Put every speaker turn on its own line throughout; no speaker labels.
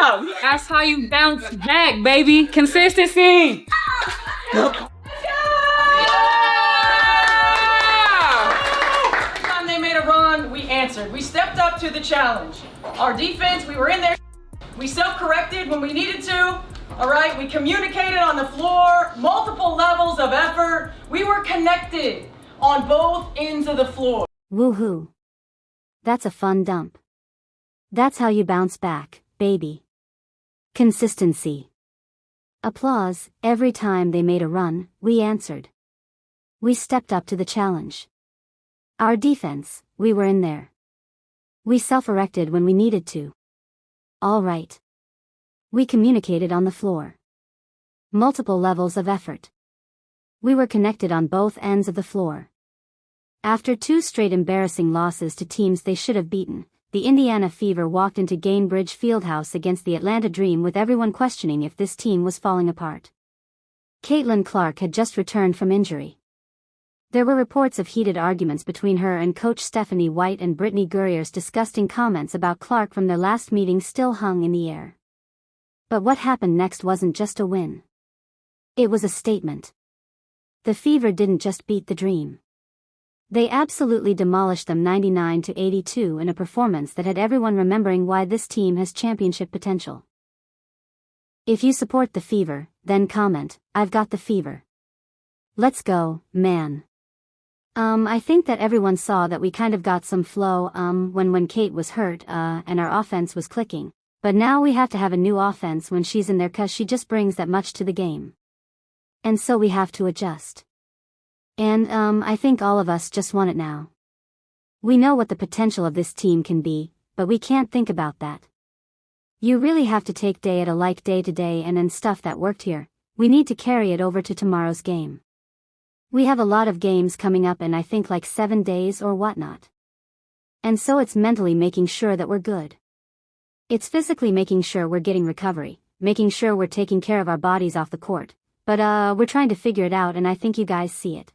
job. That's how you bounce back, baby. Consistency.
Every time they made a run, we answered. We stepped up to the challenge. Our defense, we were in there. We self-corrected when we needed to. All right, we communicated on the floor, multiple levels of effort. We were connected on both ends of the floor.
Woohoo. That's a fun dump. That's how you bounce back, baby. Consistency. Applause. Every time they made a run, we answered. We stepped up to the challenge. Our defense, we were in there. We self-erected when we needed to. All right. We communicated on the floor. Multiple levels of effort. We were connected on both ends of the floor. After 2 straight embarrassing losses to teams they should have beaten, the Indiana Fever walked into Gainbridge Fieldhouse against the Atlanta Dream with everyone questioning if this team was falling apart. Caitlin Clark had just returned from injury. There were reports of heated arguments between her and coach Stephanie White, and Brittney Griner's disgusting comments about Clark from their last meeting still hung in the air. But what happened next wasn't just a win. It was a statement. The Fever didn't just beat the Dream. They absolutely demolished them 99-82 in a performance that had everyone remembering why this team has championship potential. If you support the Fever, then comment, "I've got the Fever." Let's go, man. I think that everyone saw that we kind of got some flow, when Kate was hurt, and our offense was clicking. But now we have to have a new offense when she's in there, 'cause she just brings that much to the game. And so we have to adjust. And, I think all of us just want it now. We know what the potential of this team can be, but we can't think about that. You really have to take day to day and stuff that worked here, we need to carry it over to tomorrow's game. We have a lot of games coming up in I think like 7 days or whatnot. And so it's mentally making sure that we're good. It's physically making sure we're getting recovery, making sure we're taking care of our bodies off the court, but we're trying to figure it out, and I think you guys see it.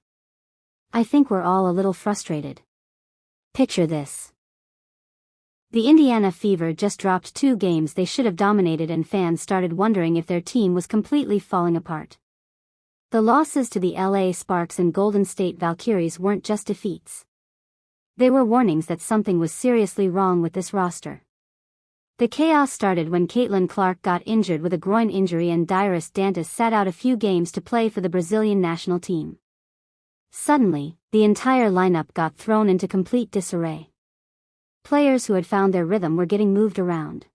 I think we're all a little frustrated. Picture this. The Indiana Fever just dropped 2 games they should have dominated, and fans started wondering if their team was completely falling apart. The losses to the LA Sparks and Golden State Valkyries weren't just defeats. They were warnings that something was seriously wrong with this roster. The chaos started when Caitlin Clark got injured with a groin injury and Dairis Dantas sat out a few games to play for the Brazilian national team. Suddenly, the entire lineup got thrown into complete disarray. Players who had found their rhythm were getting moved around.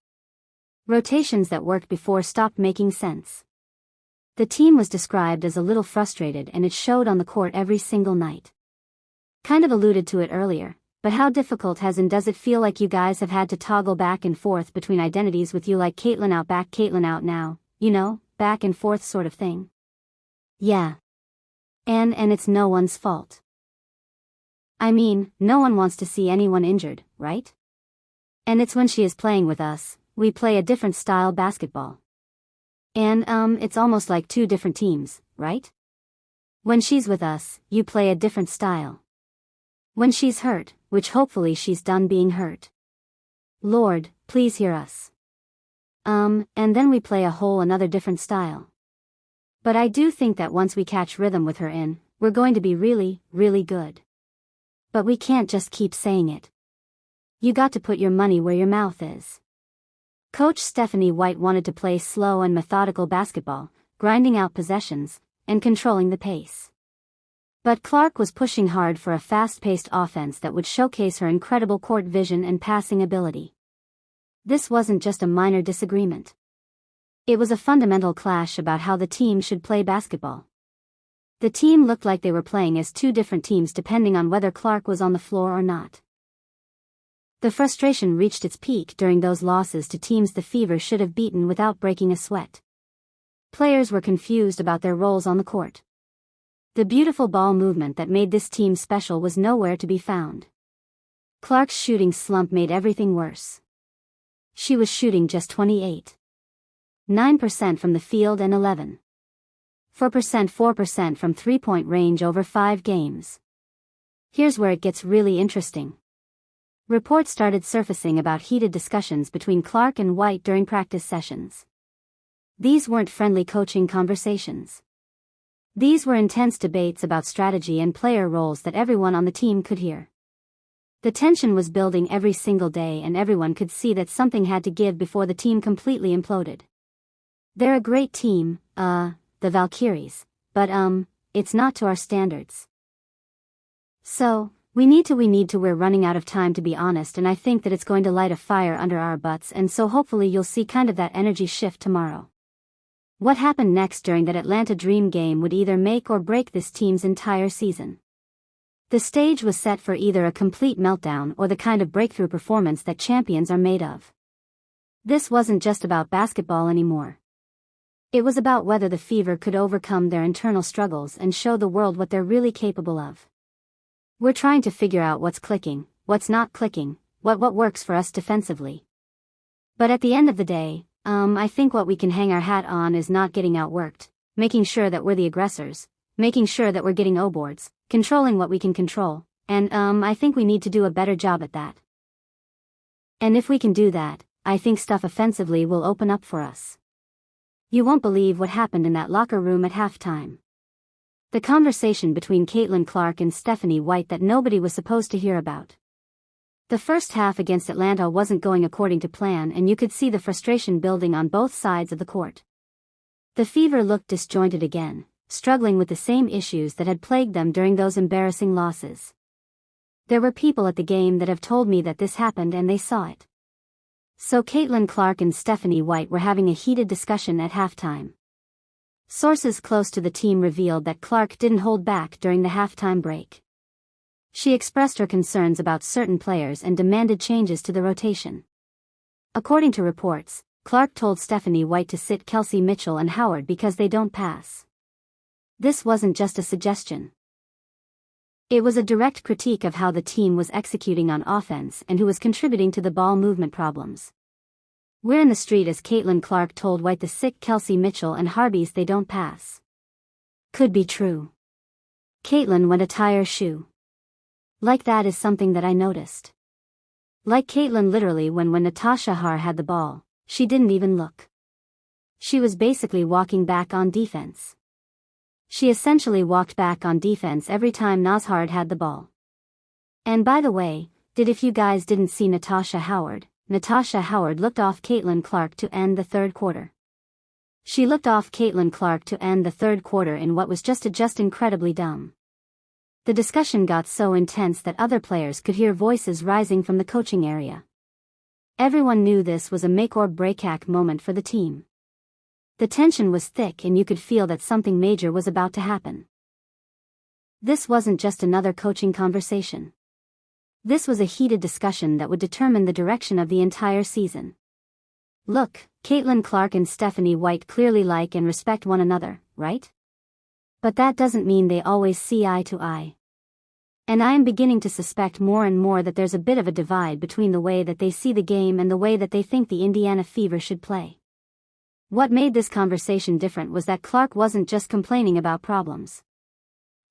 Rotations that worked before stopped making sense. The team was described as a little frustrated, and it showed on the court every single night. Kind of alluded to it earlier, but how difficult does it feel like you guys have had to toggle back and forth between identities with you, like Caitlin out back, Caitlin out now, you know, back and forth sort of thing? Yeah. And it's no one's fault. I mean, no one wants to see anyone injured, right? And it's when she is playing with us, we play a different style basketball. And, it's almost like 2 different teams, right? When she's with us, you play a different style. When she's hurt, which hopefully she's done being hurt. Lord, please hear us. And then we play a whole another different style. But I do think that once we catch rhythm with her in, we're going to be really, really good. But we can't just keep saying it. You got to put your money where your mouth is. Coach Stephanie White wanted to play slow and methodical basketball, grinding out possessions, and controlling the pace. But Clark was pushing hard for a fast-paced offense that would showcase her incredible court vision and passing ability. This wasn't just a minor disagreement. It was a fundamental clash about how the team should play basketball. The team looked like they were playing as 2 different teams depending on whether Clark was on the floor or not. The frustration reached its peak during those losses to teams the Fever should have beaten without breaking a sweat. Players were confused about their roles on the court. The beautiful ball movement that made this team special was nowhere to be found. Clark's shooting slump made everything worse. She was shooting just 28.9% from the field and 11.4% from three-point range over 5 games. Here's where it gets really interesting. Reports started surfacing about heated discussions between Clark and White during practice sessions. These weren't friendly coaching conversations. These were intense debates about strategy and player roles that everyone on the team could hear. The tension was building every single day, and everyone could see that something had to give before the team completely imploded. They're a great team, the Valkyries, but it's not to our standards. So, we need to, we're running out of time, to be honest, and I think that it's going to light a fire under our butts, and so hopefully you'll see kind of that energy shift tomorrow. What happened next during that Atlanta Dream game would either make or break this team's entire season. The stage was set for either a complete meltdown or the kind of breakthrough performance that champions are made of. This wasn't just about basketball anymore. It was about whether the Fever could overcome their internal struggles and show the world what they're really capable of. We're trying to figure out what's clicking, what's not clicking, what works for us defensively. But at the end of the day, I think what we can hang our hat on is not getting outworked, making sure that we're the aggressors, making sure that we're getting O-boards, controlling what we can control, and I think we need to do a better job at that. And if we can do that, I think stuff offensively will open up for us. You won't believe what happened in that locker room at halftime. The conversation between Caitlin Clark and Stephanie White that nobody was supposed to hear about. The first half against Atlanta wasn't going according to plan, and you could see the frustration building on both sides of the court. The Fever looked disjointed again, struggling with the same issues that had plagued them during those embarrassing losses. There were people at the game that have told me that this happened and they saw it. So Caitlin Clark and Stephanie White were having a heated discussion at halftime. Sources close to the team revealed that Clark didn't hold back during the halftime break. She expressed her concerns about certain players and demanded changes to the rotation. According to reports, Clark told Stephanie White to sit Kelsey Mitchell and Howard because they don't pass. This wasn't just a suggestion. It was a direct critique of how the team was executing on offense and who was contributing to the ball movement problems. We're in the street, as Caitlin Clark told White, the sick Kelsey Mitchell and Harbies they don't pass. Could be true. Caitlin went a tire shoe. Like that is something that I noticed. Like Caitlin literally when Natasha Har had the ball, she didn't even look. She was basically walking back on defense. She essentially walked back on defense every time Nazhard had the ball. And by the way, if you guys didn't see Natasha Howard looked off Caitlin Clark to end the third quarter. She looked off Caitlin Clark to end the third quarter in what was just incredibly dumb. The discussion got so intense that other players could hear voices rising from the coaching area. Everyone knew this was a make-or-break moment for the team. The tension was thick and you could feel that something major was about to happen. This wasn't just another coaching conversation. This was a heated discussion that would determine the direction of the entire season. Look, Caitlin Clark and Stephanie White clearly like and respect one another, right? But that doesn't mean they always see eye to eye. And I am beginning to suspect more and more that there's a bit of a divide between the way that they see the game and the way that they think the Indiana Fever should play. What made this conversation different was that Clark wasn't just complaining about problems.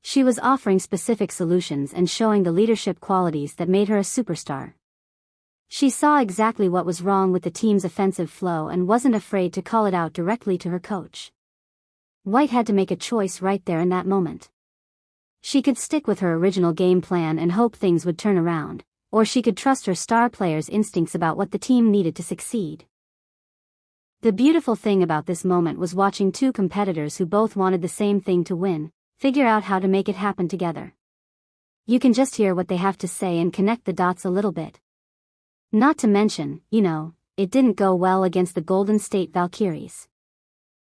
She was offering specific solutions and showing the leadership qualities that made her a superstar. She saw exactly what was wrong with the team's offensive flow and wasn't afraid to call it out directly to her coach. White had to make a choice right there in that moment. She could stick with her original game plan and hope things would turn around, or she could trust her star players' instincts about what the team needed to succeed. The beautiful thing about this moment was watching two competitors who both wanted the same thing to win, figure out how to make it happen together. You can just hear what they have to say and connect the dots a little bit. Not to mention, it didn't go well against the Golden State Valkyries.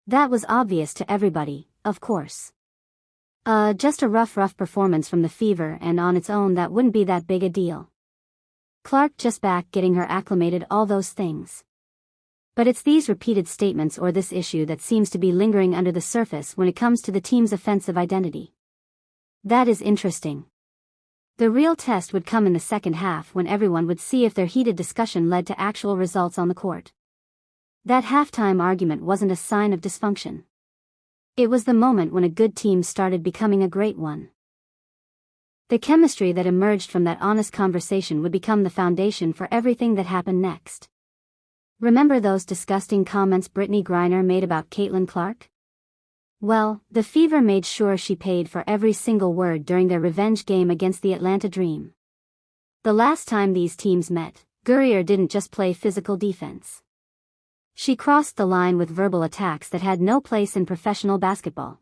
That was obvious to everybody, of course. Just a rough performance from the Fever, and on its own that wouldn't be that big a deal. Clark just back getting her acclimated, all those things. But it's these repeated statements or this issue that seems to be lingering under the surface when it comes to the team's offensive identity. That is interesting. The real test would come in the second half when everyone would see if their heated discussion led to actual results on the court. That halftime argument wasn't a sign of dysfunction. It was the moment when a good team started becoming a great one. The chemistry that emerged from that honest conversation would become the foundation for everything that happened next. Remember those disgusting comments Brittney Griner made about Caitlin Clark? Well, the Fever made sure she paid for every single word during their revenge game against the Atlanta Dream. The last time these teams met, Griner didn't just play physical defense. She crossed the line with verbal attacks that had no place in professional basketball.